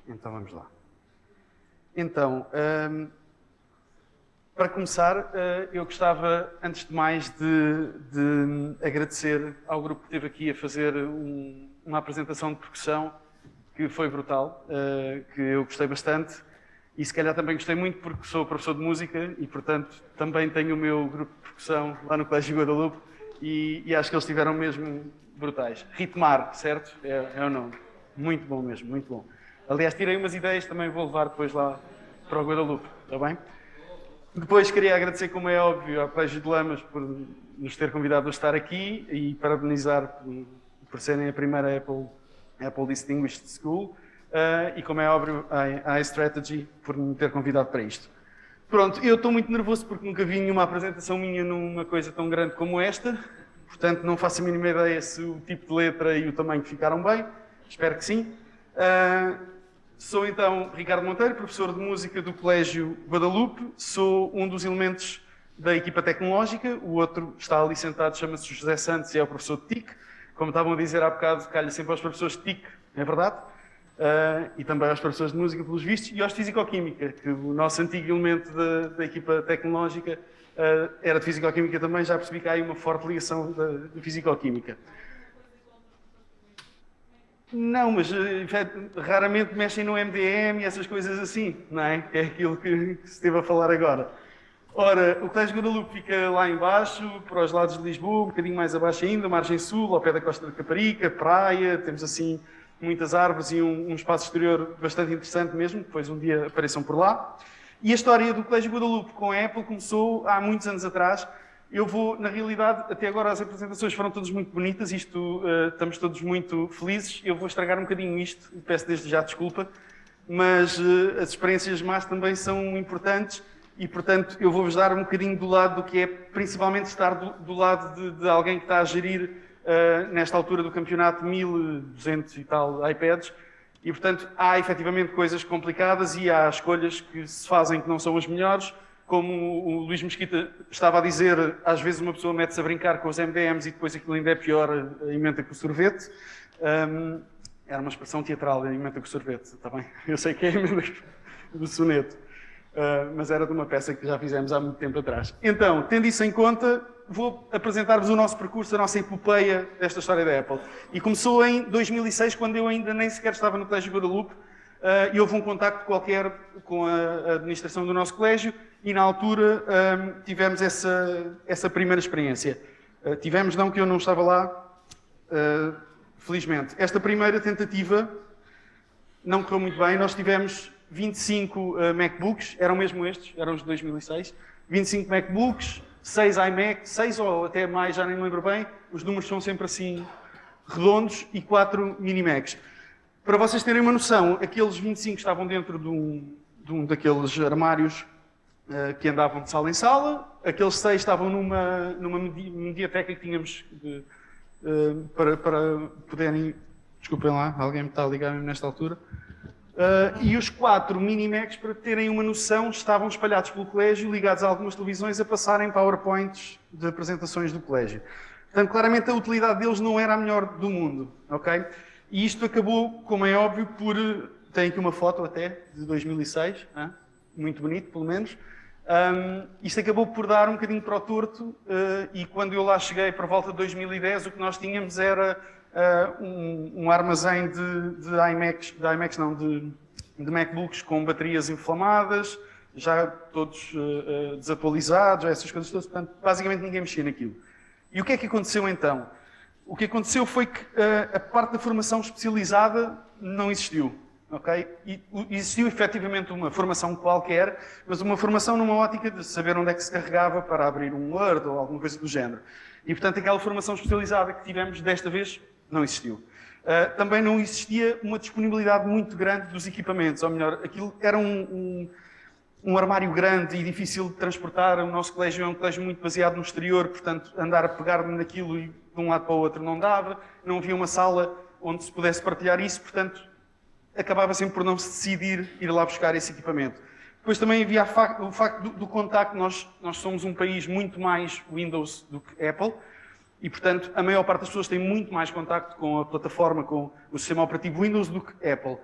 Então vamos lá. Então, para começar, eu gostava, antes de mais, de agradecer ao grupo que esteve aqui a fazer uma apresentação de percussão que foi brutal, que eu gostei bastante e se calhar também gostei muito porque sou professor de música e, portanto, também tenho o meu grupo de percussão lá no Colégio Guadalupe e acho que eles estiveram mesmo brutais. Ritmar, certo? É o nome. Muito bom mesmo, muito bom. Aliás, tirei umas ideias, também vou levar depois lá para o Guadalupe, está bem? Depois queria agradecer, como é óbvio, ao Colégio de Lamas por nos ter convidado a estar aqui e parabenizar por serem a primeira Apple Distinguished School e, como é óbvio, à iStrategy por me ter convidado para isto. Pronto, eu estou muito nervoso porque nunca vi nenhuma apresentação minha numa coisa tão grande como esta, portanto não faço a mínima ideia se o tipo de letra e o tamanho ficaram bem, espero que sim. Sou então Ricardo Monteiro, professor de música do Colégio Guadalupe, sou um dos elementos da equipa tecnológica, o outro está ali sentado, chama-se José Santos e é o professor de TIC. Como estavam a dizer há bocado, calha sempre aos professores de TIC, é verdade? E também aos professores de música, pelos vistos, e aos de Fisicoquímica, que o nosso antigo elemento da equipa tecnológica era de Fisicoquímica também, já percebi que há aí uma forte ligação de Fisicoquímica. Não, mas raramente mexem no MDM e essas coisas assim, não é? É aquilo que se esteve a falar agora. Ora, o Colégio Guadalupe fica lá embaixo, para os lados de Lisboa, um bocadinho mais abaixo ainda, margem sul, ao pé da Costa da Caparica, praia, temos assim muitas árvores e um espaço exterior bastante interessante mesmo, depois um dia apareçam por lá. E a história do Colégio Guadalupe com a Apple começou há muitos anos atrás. Eu vou, na realidade, até agora as apresentações foram todas muito bonitas, estamos todos muito felizes. Eu vou estragar um bocadinho isto, peço desde já desculpa, mas as experiências más também são importantes e, portanto, eu vou-vos dar um bocadinho do lado do que é, principalmente, estar do lado de alguém que está a gerir, nesta altura do campeonato, 1200 e tal iPads. E, portanto, há efetivamente coisas complicadas e há escolhas que se fazem que não são as melhores. Como o Luís Mesquita estava a dizer, às vezes uma pessoa mete-se a brincar com os MDMs e depois aquilo ainda é pior, emenda com o sorvete. Era uma expressão teatral, emenda com o sorvete, está bem? Eu sei que é a emenda do soneto, mas era de uma peça que já fizemos há muito tempo atrás. Então, tendo isso em conta, vou apresentar-vos o nosso percurso, a nossa epopeia desta história da Apple. E começou em 2006, quando eu ainda nem sequer estava no Colégio Guadalupe, e houve um contacto qualquer com a administração do nosso colégio e na altura tivemos essa primeira experiência. Tivemos, não que eu não estava lá, felizmente. Esta primeira tentativa não correu muito bem. Nós tivemos 25 MacBooks, eram mesmo estes, eram os de 2006. 25 MacBooks, 6 iMac, 6 ou até mais, já nem me lembro bem. Os números são sempre assim redondos e 4 Mini Macs. Para vocês terem uma noção, aqueles 25 estavam dentro de um daqueles armários que andavam de sala em sala, aqueles 6 estavam numa mediateca que tínhamos para poderem... Desculpem lá, alguém me está a ligar mesmo nesta altura. E os 4 Mini-Macs, para terem uma noção, estavam espalhados pelo colégio, ligados a algumas televisões, a passarem PowerPoints de apresentações do colégio. Portanto, claramente a utilidade deles não era a melhor do mundo, ok? E isto acabou, como é óbvio, por... Tem aqui uma foto até, de 2006, muito bonito, pelo menos. Isto acabou por dar um bocadinho para o torto, e quando eu lá cheguei, por volta de 2010, o que nós tínhamos era um armazém de MacBooks com baterias inflamadas, já todos desatualizados, essas coisas todas, portanto, basicamente ninguém mexia naquilo. E o que é que aconteceu então? O que aconteceu foi que a parte da formação especializada não existiu, ok? E existiu efetivamente uma formação qualquer, mas uma formação numa ótica de saber onde é que se carregava para abrir um Word ou alguma coisa do género. E, portanto, aquela formação especializada que tivemos desta vez não existiu. Também não existia uma disponibilidade muito grande dos equipamentos, ou melhor, aquilo era um armário grande e difícil de transportar. O nosso colégio é um colégio muito baseado no exterior, portanto, andar a pegar-me naquilo e de um lado para o outro não dava. Não havia uma sala onde se pudesse partilhar isso, portanto, acabava sempre por não se decidir ir lá buscar esse equipamento. Depois também havia o facto do contacto. Nós somos um país muito mais Windows do que Apple e, portanto, a maior parte das pessoas tem muito mais contacto com a plataforma, com o sistema operativo Windows do que Apple.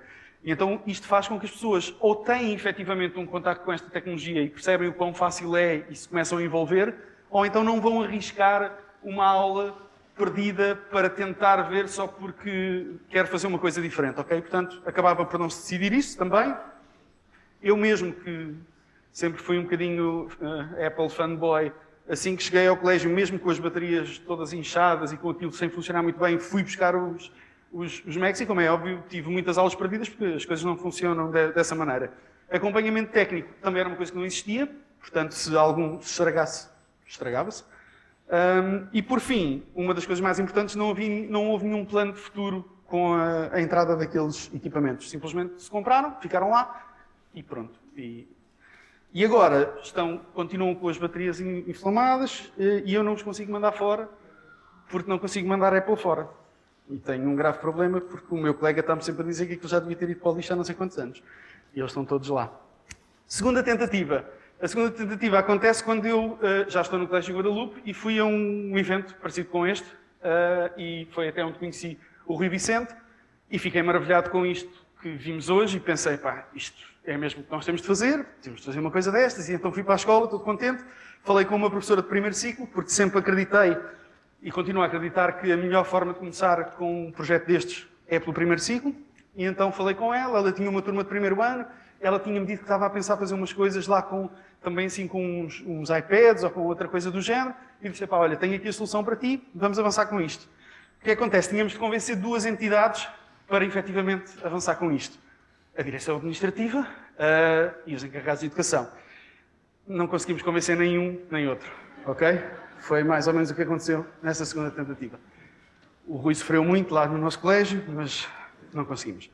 E então isto faz com que as pessoas ou têm efetivamente um contacto com esta tecnologia e percebem o quão fácil é e se começam a envolver, ou então não vão arriscar uma aula perdida para tentar ver só porque quer fazer uma coisa diferente, ok? Portanto, acabava por não se decidir isso também. Eu mesmo, que sempre fui um bocadinho Apple fanboy, assim que cheguei ao colégio, mesmo com as baterias todas inchadas e com aquilo sem funcionar muito bem, fui buscar os Macs e, como é óbvio, tive muitas aulas perdidas porque as coisas não funcionam dessa maneira. Acompanhamento técnico também era uma coisa que não existia, portanto, se algum se estragasse, estragava-se. E, por fim, uma das coisas mais importantes, não houve nenhum plano de futuro com a entrada daqueles equipamentos. Simplesmente se compraram, ficaram lá e pronto. E agora continuam com as baterias inflamadas e eu não os consigo mandar fora porque não consigo mandar Apple fora. E tenho um grave problema porque o meu colega está-me sempre a dizer que aquilo já devia ter ido para o lixo há não sei quantos anos. E eles estão todos lá. Segunda tentativa. A segunda tentativa acontece quando eu já estou no Colégio Guadalupe e fui a um evento parecido com este e foi até onde conheci o Rui Vicente e fiquei maravilhado com isto que vimos hoje e pensei, pá, isto é mesmo o que nós temos de fazer uma coisa destas. E então fui para a escola, todo contente, falei com uma professora de primeiro ciclo, porque sempre acreditei e continuo a acreditar que a melhor forma de começar com um projeto destes é pelo primeiro ciclo. E então falei com ela tinha uma turma de primeiro ano, ela tinha-me dito que estava a pensar fazer umas coisas lá também assim com uns iPads ou com outra coisa do género, e disse, pá, olha, tenho aqui a solução para ti, vamos avançar com isto. O que acontece? Tínhamos de convencer duas entidades para efetivamente avançar com isto. A direção administrativa e os encarregados de educação. Não conseguimos convencer nenhum nem outro, ok? Foi mais ou menos o que aconteceu nessa segunda tentativa. O Rui sofreu muito lá no nosso colégio, mas não conseguimos.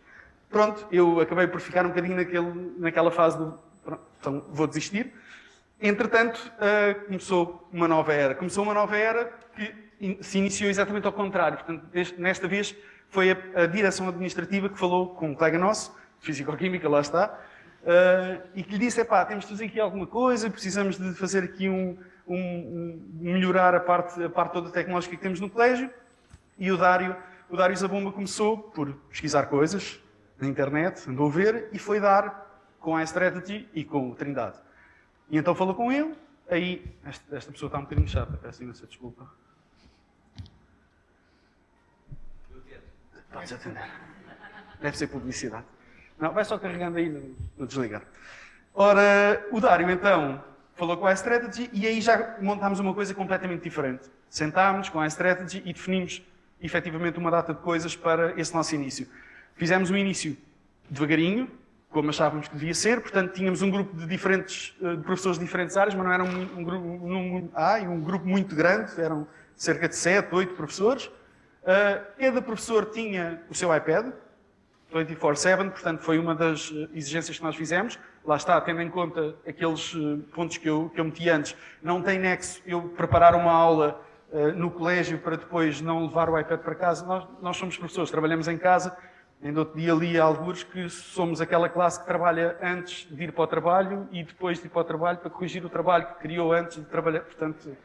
Pronto, eu acabei por ficar um bocadinho naquela fase do... Pronto, então vou desistir. Entretanto, começou uma nova era. Começou uma nova era que se iniciou exatamente ao contrário. Portanto, nesta vez foi a direção administrativa que falou com um colega nosso, de Físico-Química, lá está, e que lhe disse, temos de fazer aqui alguma coisa, precisamos de fazer aqui melhorar a parte toda tecnológica que temos no colégio. E o Dário Zabumba começou por pesquisar coisas na internet, andou a ver e foi dar com a iStrategy e com o Trindade. E então falou com ele, aí esta pessoa está um bocadinho chata, peço imensa desculpa. Podes atender. Deve ser publicidade. Não, vai só carregando aí no desligar. Ora, o Dário então falou com a iStrategy e aí já montámos uma coisa completamente diferente. Sentámos com a iStrategy e definimos efetivamente uma data de coisas para esse nosso início. Fizemos um início devagarinho, como achávamos que devia ser, portanto tínhamos um grupo de professores de diferentes áreas, mas não era um grupo muito grande, eram cerca de 7, 8 professores. Cada professor tinha o seu iPad, 24/7, portanto foi uma das exigências que nós fizemos. Lá está, tendo em conta aqueles pontos que eu meti antes, não tem nexo eu preparar uma aula no colégio para depois não levar o iPad para casa. Nós somos professores, trabalhamos em casa. Ainda outro dia li alguns que somos aquela classe que trabalha antes de ir para o trabalho e depois de ir para o trabalho para corrigir o trabalho que criou antes de trabalhar. Portanto,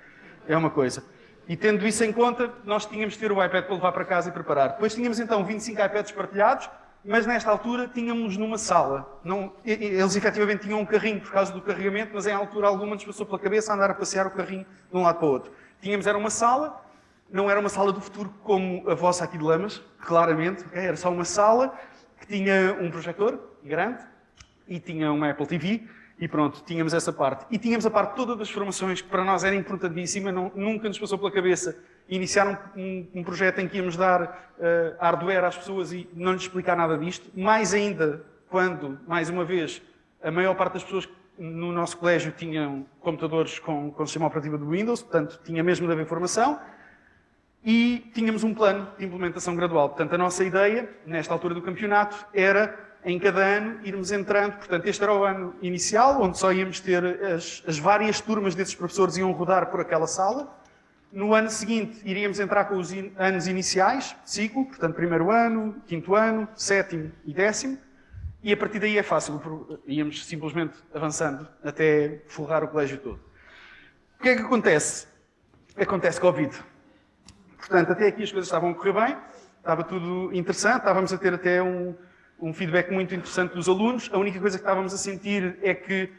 é uma coisa. E tendo isso em conta, nós tínhamos de ter o iPad para levar para casa e preparar. Depois tínhamos então 25 iPads partilhados, mas nesta altura tínhamos numa sala. Eles efetivamente tinham um carrinho por causa do carregamento, mas em altura alguma nos passou pela cabeça andar a passear o carrinho de um lado para o outro. Era uma sala, não era uma sala do futuro como a vossa aqui de Lamas, claramente, okay? Era só uma sala que tinha um projetor grande e tinha uma Apple TV e pronto, tínhamos essa parte. E tínhamos a parte toda das formações que para nós era importantíssima, nunca nos passou pela cabeça iniciar um projeto em que íamos dar hardware às pessoas e não lhes explicar nada disto. Mais ainda quando, mais uma vez, a maior parte das pessoas no nosso colégio tinham computadores com o sistema operativo do Windows, portanto tinha mesmo de haver formação. E tínhamos um plano de implementação gradual. Portanto, a nossa ideia, nesta altura do campeonato, era, em cada ano, irmos entrando. Portanto, este era o ano inicial, onde só íamos ter as várias turmas desses professores iam rodar por aquela sala. No ano seguinte, iríamos entrar com os anos iniciais, ciclo, portanto, primeiro ano, quinto ano, sétimo e décimo. E a partir daí é fácil, íamos simplesmente avançando até forrar o colégio todo. O que é que acontece? Acontece Covid. Portanto, até aqui as coisas estavam a correr bem, estava tudo interessante, estávamos a ter até um um feedback muito interessante dos alunos. A única coisa que estávamos a sentir é que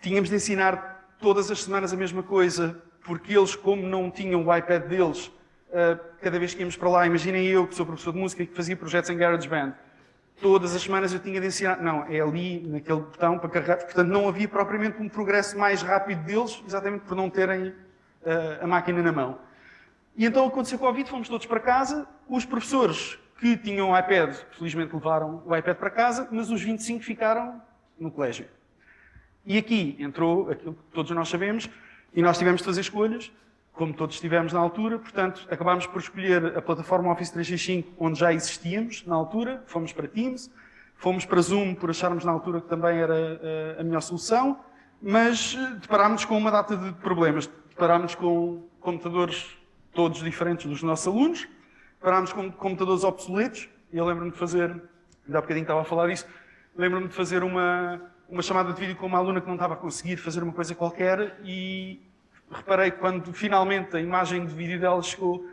tínhamos de ensinar todas as semanas a mesma coisa, porque eles, como não tinham o iPad deles, cada vez que íamos para lá, imaginem eu, que sou professor de música e que fazia projetos em GarageBand, todas as semanas eu tinha de ensinar, não, é ali, naquele botão para carregar, portanto não havia propriamente um progresso mais rápido deles, exatamente por não terem a máquina na mão. E então aconteceu com o Covid, fomos todos para casa, os professores que tinham o iPad, felizmente levaram o iPad para casa, mas os 25 ficaram no colégio. E aqui entrou aquilo que todos nós sabemos, e nós tivemos de fazer escolhas, como todos tivemos na altura, portanto, acabámos por escolher a plataforma Office 365, onde já existíamos na altura, fomos para Teams, fomos para Zoom, por acharmos na altura que também era a melhor solução, mas deparámos com uma data de problemas. Deparámos com computadores todos diferentes dos nossos alunos, deparámos com computadores obsoletos, e eu lembro-me de fazer, ainda há bocadinho estava a falar disso, lembro-me de fazer uma chamada de vídeo com uma aluna que não estava a conseguir fazer uma coisa qualquer, e reparei que quando finalmente a imagem de vídeo dela chegou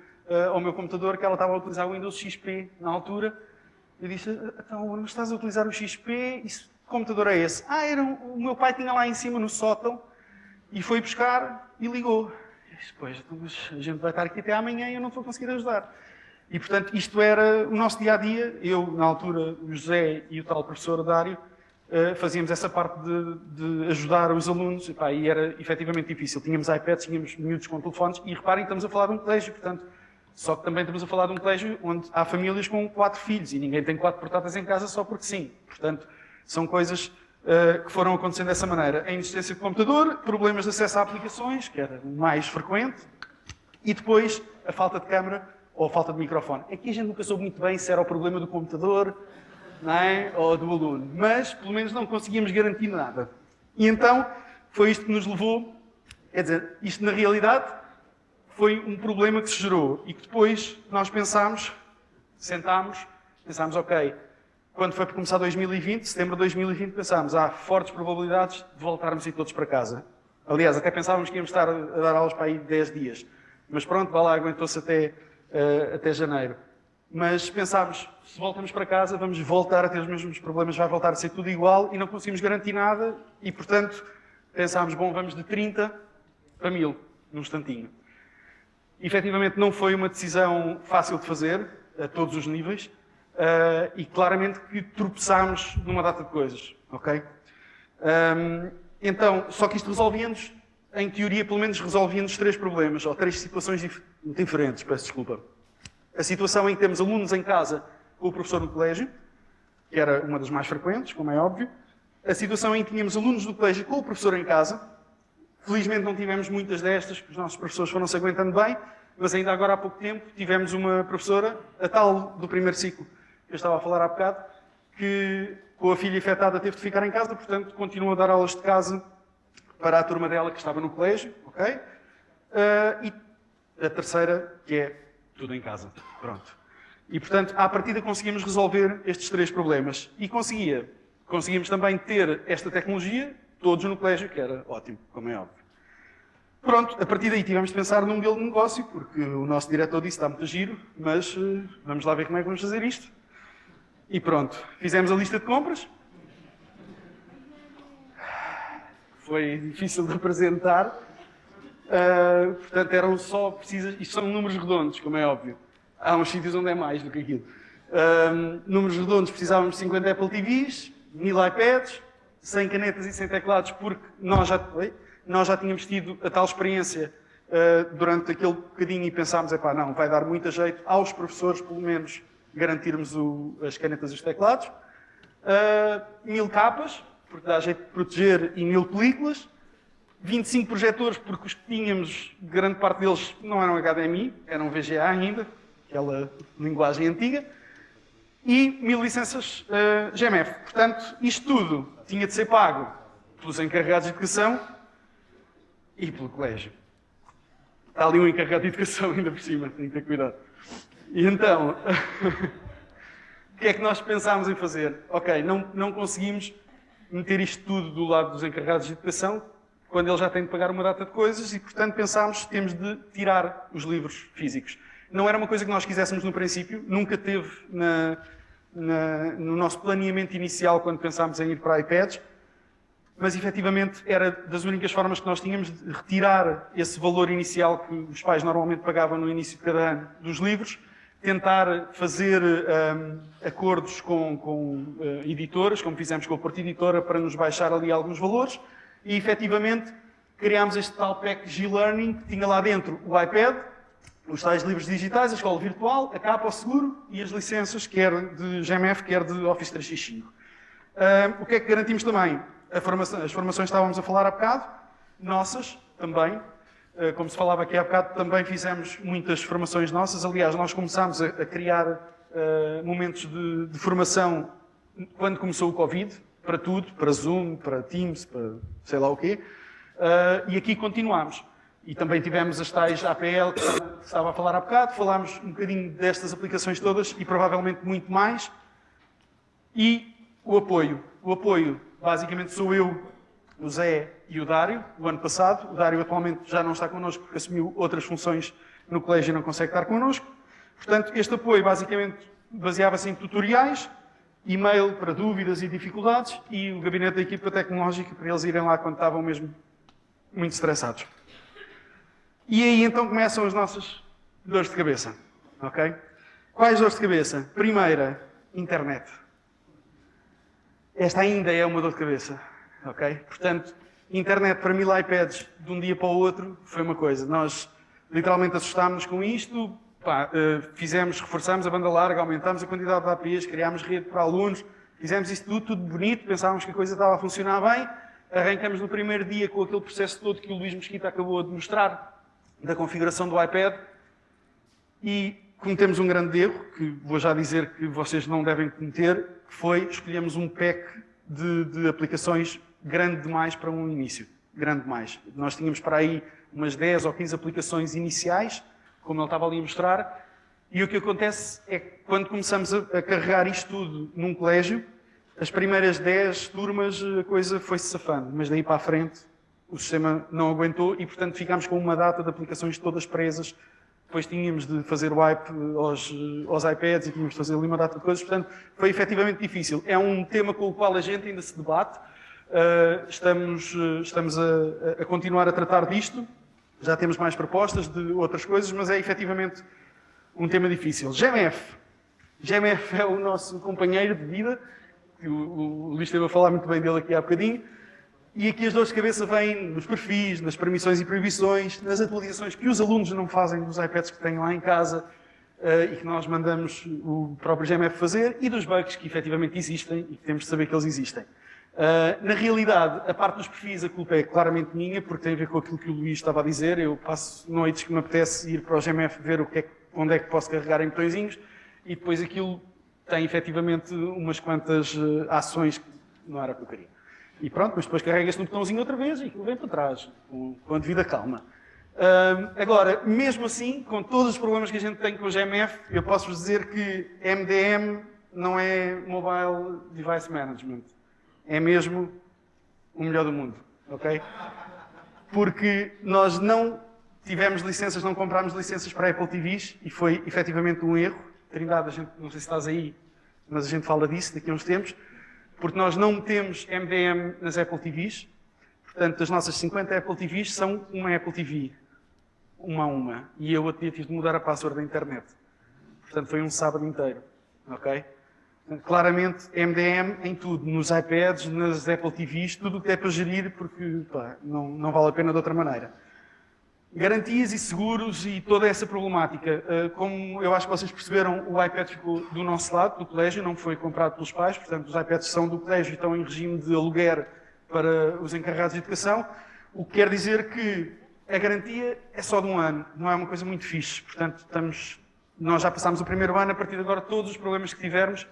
ao meu computador, que ela estava a utilizar o Windows XP na altura. Eu disse, então, não estás a utilizar o XP? Isso, que computador é esse? O meu pai tinha lá em cima no sótão e foi buscar e ligou. Eu disse, pois, então, mas a gente vai estar aqui até amanhã e eu não vou conseguir ajudar. E, portanto, isto era o nosso dia-a-dia. Eu, na altura, o José e o tal professor Dário, fazíamos essa parte de ajudar os alunos, e era efetivamente difícil. Tínhamos iPads, tínhamos miúdos com telefones, e reparem, estamos a falar de um colégio, portanto, só que também estamos a falar de um colégio onde há famílias com 4 filhos, e ninguém tem 4 portáteis em casa só porque sim. Portanto, são coisas que foram acontecendo dessa maneira. A inexistência de computador, problemas de acesso a aplicações, que era o mais frequente, e depois a falta de câmara ou a falta de microfone. Aqui a gente nunca soube muito bem se era o problema do computador, não é? Ou do aluno, mas pelo menos não conseguíamos garantir nada. E então foi isto que nos levou, quer dizer, isto na realidade foi um problema que se gerou e que depois nós pensámos, pensámos, ok, quando foi para começar 2020, setembro de 2020, pensámos, há fortes probabilidades de voltarmos a ir todos para casa. Aliás, até pensávamos que íamos estar a dar aulas para aí 10 dias, mas pronto, vá lá, aguentou-se até janeiro. Mas pensámos, se voltamos para casa, vamos voltar a ter os mesmos problemas, vai voltar a ser tudo igual e não conseguimos garantir nada e, portanto, pensámos, bom, vamos de 30 para 1000, num instantinho. Efetivamente, não foi uma decisão fácil de fazer, a todos os níveis, e claramente que tropeçámos numa data de coisas, ok? Então, só que isto resolvia-nos, em teoria, pelo menos resolvia-nos 3 problemas, ou 3 situações diferentes, peço desculpa. A situação em que temos alunos em casa com o professor no colégio, que era uma das mais frequentes, como é óbvio. A situação em que tínhamos alunos do colégio com o professor em casa. Felizmente não tivemos muitas destas, porque os nossos professores foram se aguentando bem, mas ainda agora há pouco tempo tivemos uma professora, a tal do primeiro ciclo, que eu estava a falar há bocado, que com a filha infectada teve de ficar em casa, portanto continua a dar aulas de casa para a turma dela que estava no colégio, ok? E a terceira, que é tudo em casa. Pronto. E, portanto, à partida conseguimos resolver estes 3 problemas. E conseguimos também ter esta tecnologia, todos no colégio, que era ótimo, como é óbvio. Pronto, a partir daí tivemos de pensar num modelo de negócio, porque o nosso diretor disse, está muito giro, mas vamos lá ver como é que vamos fazer isto. E pronto, fizemos a lista de compras. Foi difícil de apresentar. Portanto, eram só precisas. Isto são números redondos, como é óbvio. Há uns sítios onde é mais do que aquilo. Números redondos, precisávamos de 50 Apple TVs, 1000 iPads, 100 canetas e 100 teclados, porque nós já tínhamos tido a tal experiência durante aquele bocadinho e pensámos, não, vai dar muito jeito aos professores, pelo menos, garantirmos as canetas e os teclados. 1000 capas, porque dá jeito de proteger, e 1000 películas. 25 projetores, porque os que tínhamos, grande parte deles não eram HDMI, eram VGA ainda, aquela linguagem antiga, e 1000 licenças GMF. Portanto, isto tudo tinha de ser pago pelos encarregados de educação e pelo colégio. Está ali um encarregado de educação ainda por cima, tem que ter cuidado. E então, o que é que nós pensámos em fazer? Ok, não conseguimos meter isto tudo do lado dos encarregados de educação, quando eles já têm de pagar uma data de coisas e, portanto, pensámos que temos de tirar os livros físicos. Não era uma coisa que nós quiséssemos no princípio, nunca teve no nosso planeamento inicial quando pensámos em ir para iPads, mas efetivamente era das únicas formas que nós tínhamos de retirar esse valor inicial que os pais normalmente pagavam no início de cada ano dos livros, tentar fazer acordos com editoras, como fizemos com a Porta Editora, para nos baixar ali alguns valores, e efetivamente criámos este tal pack G-Learning que tinha lá dentro o iPad, os tais livros digitais, a escola virtual, a capa, o seguro e as licenças, quer de GMF, quer de Office 365. O que é que garantimos também? As formações que estávamos a falar há bocado, nossas também. Como se falava aqui há bocado, também fizemos muitas formações nossas. Aliás, nós começámos a criar momentos de formação quando começou o Covid, para tudo, para Zoom, para Teams, para sei lá o quê. E aqui continuamos. E também tivemos as tais APL que estava a falar há bocado, falámos um bocadinho destas aplicações todas e provavelmente muito mais. E o apoio. O apoio, basicamente, sou eu, o Zé e o Dário, o ano passado. O Dário atualmente já não está connosco porque assumiu outras funções no colégio e não consegue estar connosco. Portanto, este apoio basicamente baseava-se em tutoriais, e-mail para dúvidas e dificuldades e o gabinete da equipa tecnológica para eles irem lá quando estavam mesmo muito estressados. E aí então começam as nossas dores de cabeça. Ok? Quais dores de cabeça? Primeira, internet. Esta ainda é uma dor de cabeça. Ok? Portanto, internet para 1000 iPads de um dia para o outro foi uma coisa. Nós literalmente assustámos-nos com isto, reforçámos a banda larga, aumentámos a quantidade de APs, criámos rede para alunos, fizemos isso tudo bonito, pensávamos que a coisa estava a funcionar bem, arrancamos no primeiro dia com aquele processo todo que o Luís Mesquita acabou de mostrar, da configuração do iPad, e cometemos um grande erro, que vou já dizer que vocês não devem cometer, que foi escolhemos um pack de aplicações grande demais para um início. Grande demais. Nós tínhamos para aí umas 10 ou 15 aplicações iniciais, como ele estava ali a mostrar, e o que acontece é que quando começamos a carregar isto tudo num colégio, as primeiras 10 turmas a coisa foi-se safando, mas daí para a frente o sistema não aguentou e, portanto, ficámos com uma data de aplicações todas presas. Depois tínhamos de fazer wipe aos iPads e tínhamos de fazer ali uma data de coisas. Portanto, foi efetivamente difícil. É um tema com o qual a gente ainda se debate. Estamos a continuar a tratar disto. Já temos mais propostas de outras coisas, mas é efetivamente um tema difícil. GMF. GMF é o nosso companheiro de vida. O Luís esteve a falar muito bem dele aqui há bocadinho. E aqui as dores de cabeça vêm nos perfis, nas permissões e proibições, nas atualizações que os alunos não fazem dos iPads que têm lá em casa e que nós mandamos o próprio GMF fazer, e dos bugs que efetivamente existem e que temos de saber que eles existem. Na realidade, a parte dos perfis, a culpa é claramente minha, porque tem a ver com aquilo que o Luís estava a dizer. Eu passo noites que me apetece ir para o GMF ver onde é que posso carregar em botõezinhos, e depois aquilo tem efetivamente umas quantas ações que não era o que eu queria. E pronto, mas depois carrega-se no botãozinho outra vez e aquilo vem para trás, com a devida calma. Agora, mesmo assim, com todos os problemas que a gente tem com o GMF, eu posso-vos dizer que MDM não é Mobile Device Management. É mesmo o melhor do mundo, ok? Porque nós não tivemos licenças, não comprámos licenças para Apple TVs e foi efetivamente um erro. Trindade, não sei se estás aí, mas a gente fala disso daqui a uns tempos. Porque nós não metemos MDM nas Apple TVs. Portanto, as nossas 50 Apple TVs são uma Apple TV. Uma a uma. E eu outro dia tive de mudar a password da internet. Portanto, foi um sábado inteiro. Ok? Claramente, MDM em tudo. Nos iPads, nas Apple TVs, tudo o que é para gerir, porque não vale a pena de outra maneira. Garantias e seguros e toda essa problemática. Como eu acho que vocês perceberam, o iPad ficou do nosso lado, do colégio, não foi comprado pelos pais, portanto os iPads são do colégio e estão em regime de aluguer para os encarregados de educação, o que quer dizer que a garantia é só de um ano, não é uma coisa muito fixe. Portanto, nós já passámos o primeiro ano, a partir de agora todos os problemas que tivermos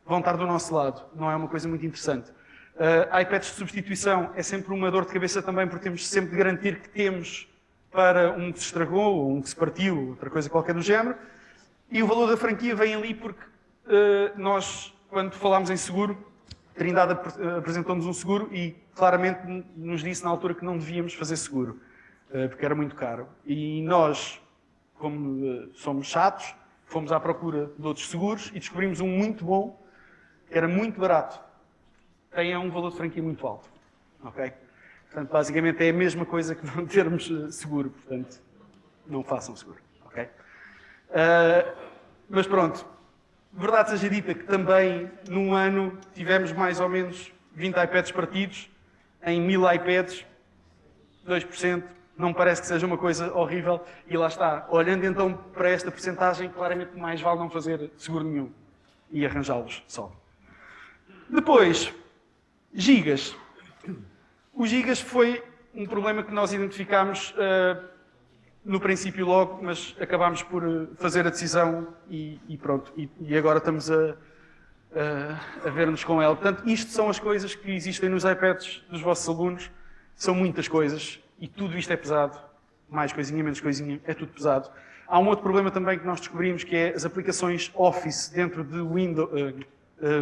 vão estar do nosso lado, não é uma coisa muito interessante. iPads de substituição é sempre uma dor de cabeça também, porque temos sempre de garantir que temos para um que se estragou, ou um que se partiu, outra coisa qualquer do género. E o valor da franquia vem ali porque nós, quando falámos em seguro, Trindade apresentou-nos um seguro e claramente nos disse na altura que não devíamos fazer seguro, porque era muito caro. E nós, como somos chatos, fomos à procura de outros seguros e descobrimos um muito bom, que era muito barato. Tem um valor de franquia muito alto. Ok? Portanto, basicamente é a mesma coisa que não termos seguro. Portanto, não façam seguro. Ok? Mas pronto, verdade seja dita que também num ano tivemos mais ou menos 20 iPads partidos, em 1000 iPads, 2%, não me parece que seja uma coisa horrível, e lá está. Olhando então para esta percentagem, claramente mais vale não fazer seguro nenhum e arranjá-los só. Depois, gigas. Os gigas foi um problema que nós identificámos no princípio logo, mas acabámos por fazer a decisão e pronto. E agora estamos a ver-nos com ela. Portanto, isto são as coisas que existem nos iPads dos vossos alunos. São muitas coisas e tudo isto é pesado. Mais coisinha, menos coisinha, é tudo pesado. Há um outro problema também que nós descobrimos, que é as aplicações Office dentro de Windows.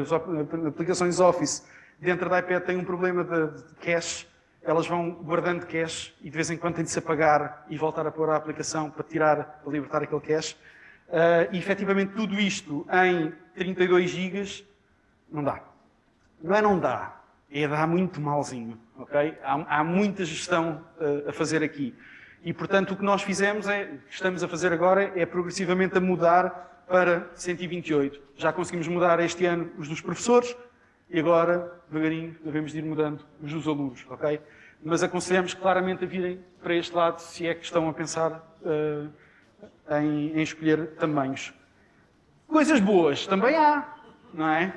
As aplicações Office dentro da iPad têm um problema de cache. Elas vão guardando cache e de vez em quando tem de se apagar e voltar a pôr a aplicação para libertar aquele cache. E efetivamente tudo isto em 32 GB não dá. Não dá. É dar muito malzinho. Okay? Há muita gestão a fazer aqui. E portanto o que nós fizemos estamos a fazer agora é progressivamente a mudar para 128. Já conseguimos mudar este ano os dos professores e agora, devagarinho, devemos ir mudando os dos alunos. Okay? Mas aconselhamos claramente a virem para este lado se é que estão a pensar em escolher tamanhos. Coisas boas também há, não é?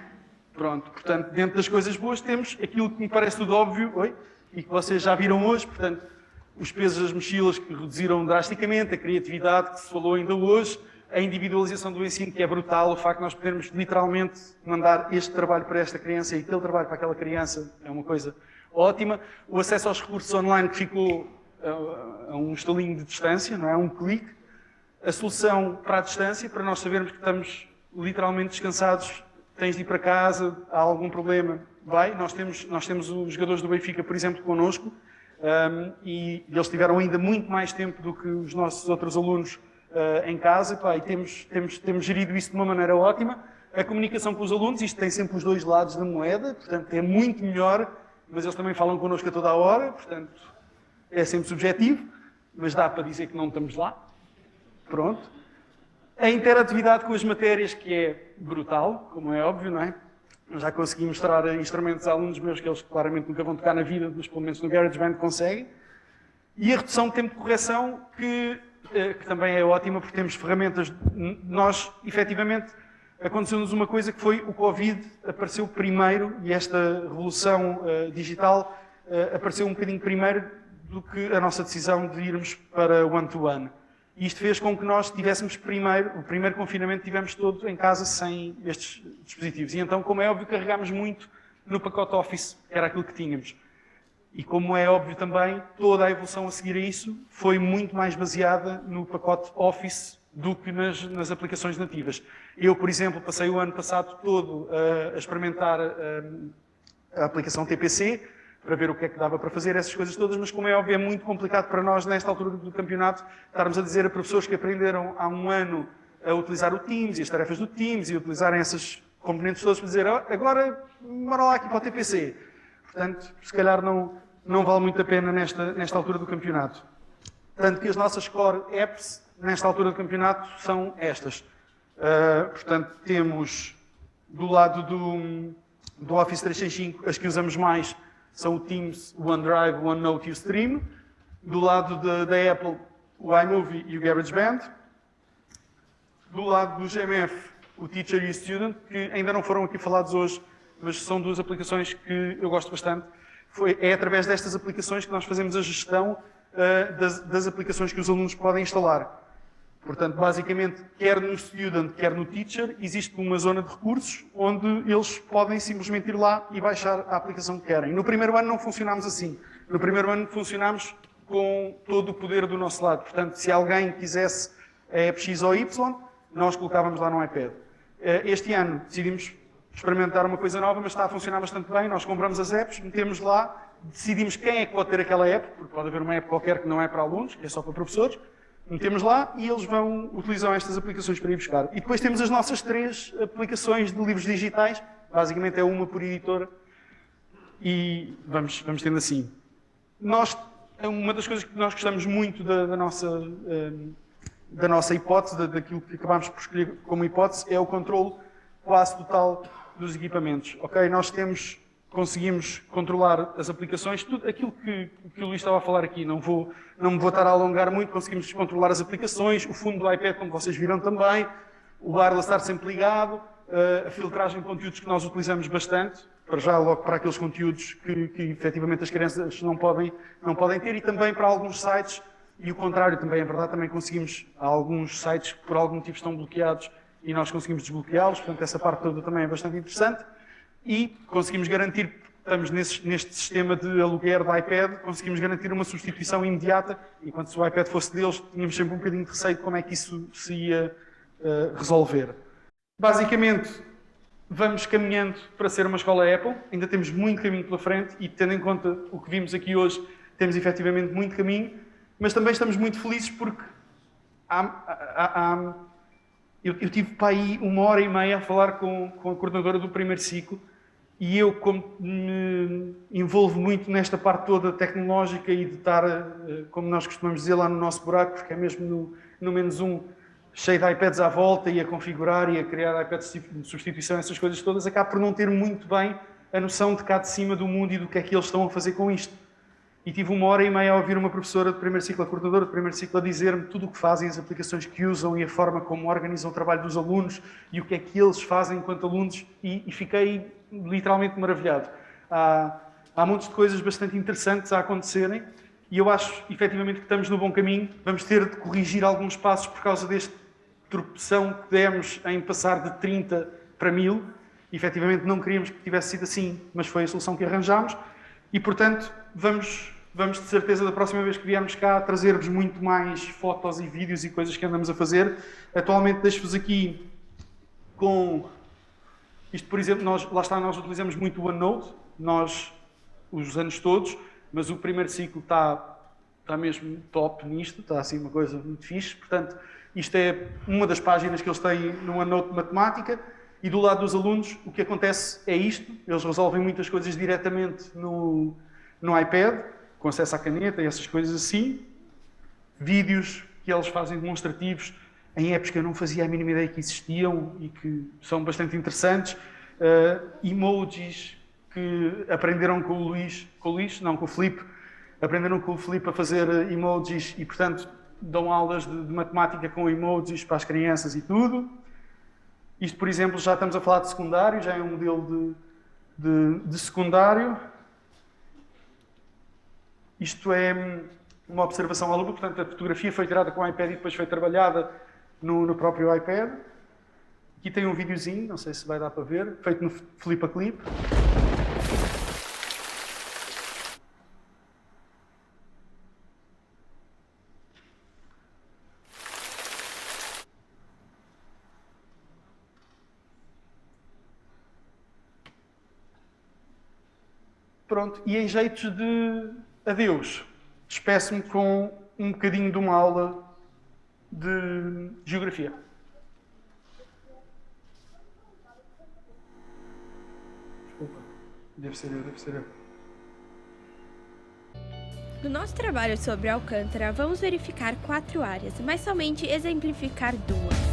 Pronto, portanto, dentro das coisas boas temos aquilo que me parece tudo óbvio, e que vocês já viram hoje, portanto, os pesos das mochilas que reduziram drasticamente, a criatividade que se falou ainda hoje, a individualização do ensino que é brutal, o facto de nós podermos literalmente mandar este trabalho para esta criança e aquele trabalho para aquela criança é uma coisa ótima. O acesso aos recursos online que ficou a um estalinho de distância, não é? Um clique. A solução para a distância, para nós sabermos que estamos literalmente descansados, tens de ir para casa, há algum problema, vai. Nós temos os jogadores do Benfica, por exemplo, connosco, e eles tiveram ainda muito mais tempo do que os nossos outros alunos em casa, e temos gerido isso de uma maneira ótima. A comunicação com os alunos, isto tem sempre os dois lados da moeda, portanto é muito melhor, mas eles também falam connosco a toda a hora, portanto é sempre subjetivo, mas dá para dizer que não estamos lá. Pronto. A interatividade com as matérias, que é brutal, como é óbvio, não é? Eu já consegui mostrar instrumentos a alunos meus que eles claramente nunca vão tocar na vida, mas pelo menos no GarageBand conseguem. E a redução de tempo de correção, que também é ótima, porque temos ferramentas. Nós, efetivamente, aconteceu-nos uma coisa que foi o Covid apareceu primeiro, e esta revolução digital apareceu um bocadinho primeiro do que a nossa decisão de irmos para one-to-one. E isto fez com que nós tivéssemos o primeiro confinamento tivemos todo em casa sem estes dispositivos. E então, como é óbvio, carregámos muito no pacote Office, que era aquilo que tínhamos. E como é óbvio também, toda a evolução a seguir a isso foi muito mais baseada no pacote Office do que nas aplicações nativas. Eu, por exemplo, passei o ano passado todo a experimentar a aplicação TPC, para ver o que é que dava para fazer, essas coisas todas, mas como é óbvio, é muito complicado para nós, nesta altura do campeonato, estarmos a dizer a professores que aprenderam há um ano a utilizar o Teams e as tarefas do Teams e utilizarem essas componentes todas para dizer agora, bora lá aqui para o TPC. Portanto, se calhar não vale muito a pena nesta altura do campeonato. Tanto que as nossas core apps, nesta altura do campeonato, são estas. Portanto, temos do lado do Office 365, as que usamos mais são o Teams, o OneDrive, o OneNote e o Stream. Do lado da Apple, o iMovie e o GarageBand. Do lado do GMF, o Teacher e o Student, que ainda não foram aqui falados hoje, mas são duas aplicações que eu gosto bastante. É através destas aplicações que nós fazemos a gestão das aplicações que os alunos podem instalar. Portanto, basicamente, quer no Student, quer no Teacher, existe uma zona de recursos onde eles podem simplesmente ir lá e baixar a aplicação que querem. No primeiro ano não funcionámos assim. No primeiro ano funcionámos com todo o poder do nosso lado. Portanto, se alguém quisesse a app X ou Y, nós colocávamos lá no iPad. Este ano decidimos experimentar uma coisa nova, mas está a funcionar bastante bem. Nós compramos as apps, metemos lá, decidimos quem é que pode ter aquela app, porque pode haver uma app qualquer que não é para alunos, que é só para professores. metemos lá e eles utilizam estas aplicações para ir buscar. E depois temos as nossas 3 aplicações de livros digitais, basicamente é uma por editora, e vamos tendo assim. Uma das coisas que nós gostamos muito da nossa hipótese, daquilo que acabámos por escolher como hipótese, é o controle quase total dos equipamentos. Ok, nós conseguimos controlar as aplicações, tudo aquilo que o Luís estava a falar aqui, não me vou estar a alongar muito, conseguimos controlar as aplicações, o fundo do iPad, como vocês viram também, o wireless estar sempre ligado, a filtragem de conteúdos que nós utilizamos bastante, para já logo para aqueles conteúdos que efetivamente as crianças não podem ter, e também para alguns sites, e o contrário também é verdade, também conseguimos, há alguns sites que por algum motivo estão bloqueados e nós conseguimos desbloqueá-los, portanto essa parte toda também é bastante interessante. E conseguimos garantir, estamos neste sistema de aluguer de iPad, conseguimos garantir uma substituição imediata, enquanto se o iPad fosse deles, tínhamos sempre um bocadinho de receio de como é que isso se ia resolver. Basicamente, vamos caminhando para ser uma escola Apple, ainda temos muito caminho pela frente e, tendo em conta o que vimos aqui hoje, temos efetivamente muito caminho, mas também estamos muito felizes porque eu tive para aí 1h30 a falar com a coordenadora do primeiro ciclo e eu, como me envolvo muito nesta parte toda tecnológica e de estar, como nós costumamos dizer, lá no nosso buraco, porque é mesmo no menos um, cheio de iPads à volta e a configurar e a criar iPads de substituição, essas coisas todas, acabo por não ter muito bem a noção de cá de cima do mundo e do que é que eles estão a fazer com isto. E tive 1h30 a ouvir uma professora de primeiro ciclo, a coordenadora de primeiro ciclo, a dizer-me tudo o que fazem, as aplicações que usam e a forma como organizam o trabalho dos alunos e o que é que eles fazem enquanto alunos e fiquei literalmente maravilhado. Há montes de coisas bastante interessantes a acontecerem e eu acho, efetivamente, que estamos no bom caminho. Vamos ter de corrigir alguns passos por causa deste tropeção que demos em passar de 30 para 1000. Efetivamente, não queríamos que tivesse sido assim, mas foi a solução que arranjámos. E, portanto, vamos de certeza, da próxima vez que viermos cá, trazer-vos muito mais fotos e vídeos e coisas que andamos a fazer. Atualmente, deixo-vos aqui com isto, por exemplo, nós utilizamos muito o OneNote, os anos todos, mas o primeiro ciclo está mesmo top nisto, está assim uma coisa muito fixe. Portanto, isto é uma das páginas que eles têm no OneNote de matemática. E do lado dos alunos, o que acontece é isto. Eles resolvem muitas coisas diretamente no iPad, com acesso à caneta e essas coisas assim. Vídeos que eles fazem demonstrativos em apps que eu não fazia a mínima ideia que existiam e que são bastante interessantes. Emojis que aprenderam com o Filipe. Aprenderam com o Filipe a fazer emojis e, portanto, dão aulas de matemática com emojis para as crianças e tudo. Isto, por exemplo, já estamos a falar de secundário, já é um modelo de secundário. Isto é uma observação à lupa, portanto, a fotografia foi tirada com o iPad e depois foi trabalhada no próprio iPad. Aqui tem um videozinho, não sei se vai dar para ver, feito no Flipa Clip. Pronto, e em jeitos de adeus, despeço-me com um bocadinho de uma aula de geografia. Desculpa, deve ser eu. No nosso trabalho sobre Alcântara, vamos verificar 4 áreas, mas somente exemplificar 2.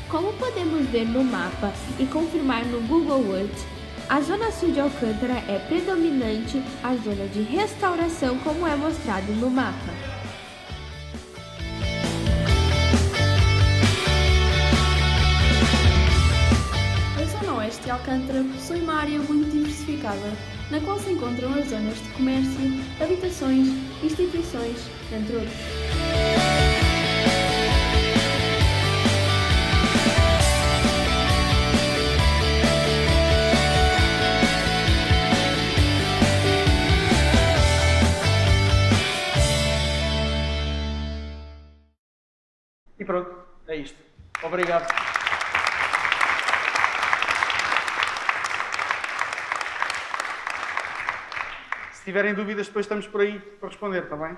Como podemos ver no mapa e confirmar no Google Earth, a zona sul de Alcântara é predominante a zona de restauração, como é mostrado no mapa. A zona oeste de Alcântara possui uma área muito diversificada, na qual se encontram as zonas de comércio, habitações, instituições, entre outros. E pronto, é isto. Obrigado. Se Se tiverem dúvidas, depois estamos por aí para responder, está bem?